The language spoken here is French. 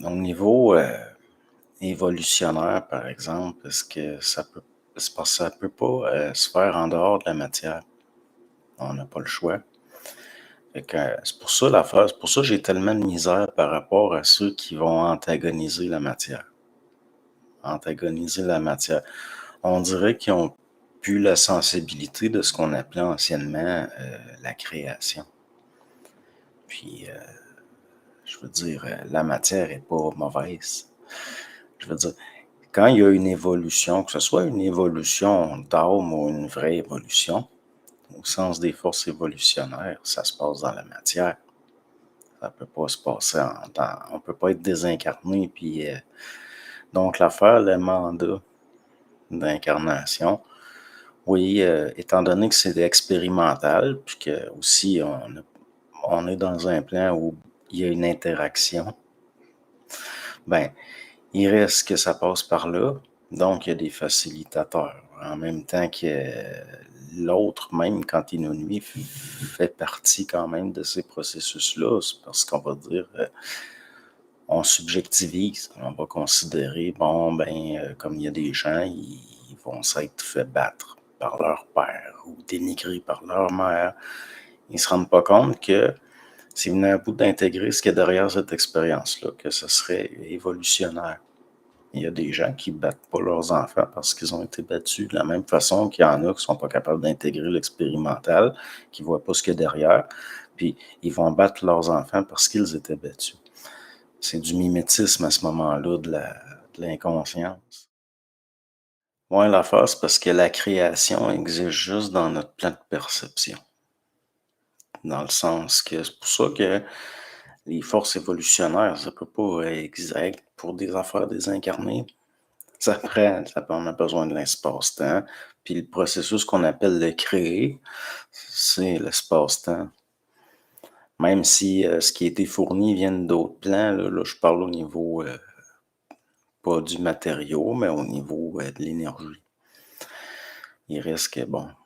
Au niveau, évolutionnaire, par exemple, est-ce que ça peut c'est parce que ça peut pas, se faire en dehors de la matière. On n'a pas le choix. Fait que, c'est pour ça l'affaire c'est pour ça que j'ai tellement de misère par rapport à ceux qui vont antagoniser la matière. Antagoniser la matière. On dirait qu'ils ont plus la sensibilité de ce qu'on appelait anciennement, la création. Puis, je veux dire, la matière est pas mauvaise. Je veux dire, quand il y a une évolution, que ce soit une évolution d'âme ou une vraie évolution, au sens des forces évolutionnaires, ça se passe dans la matière. Ça peut pas se passer on peut pas être désincarné puis, donc l'affaire, le mandat d'incarnation, oui, étant donné que c'est expérimental, puis que aussi on est dans un plan où il y a une interaction, ben, il reste que ça passe par là, donc il y a des facilitateurs. En même temps que l'autre, même quand il nous nuit, fait partie quand même de ces processus-là. C'est parce qu'on va dire, on subjectivise, on va considérer, bon, ben, comme il y a des gens, ils vont s'être fait battre par leur père ou dénigrés par leur mère. Ils se rendent pas compte que s'ils venaient à bout d'intégrer ce qu'il y a derrière cette expérience-là, que ce serait évolutionnaire. Il y a des gens qui battent pas leurs enfants parce qu'ils ont été battus de la même façon qu'il y en a qui sont pas capables d'intégrer l'expérimental, qui voient pas ce qu'il y a derrière, puis ils vont battre leurs enfants parce qu'ils étaient battus. C'est du mimétisme à ce moment-là de l'inconscience. Ouais, l'affaire, c'est parce que la création existe juste dans notre plan de perception. Dans le sens que c'est pour ça que les forces évolutionnaires, ça peut pas exact pour des affaires désincarnées. On a besoin de l'espace-temps. Puis le processus qu'on appelle le créer, c'est l'espace-temps. Même si ce qui a été fourni vient d'autres plans, là, je parle au niveau, pas du matériau, mais au niveau de l'énergie. Il reste que, bon,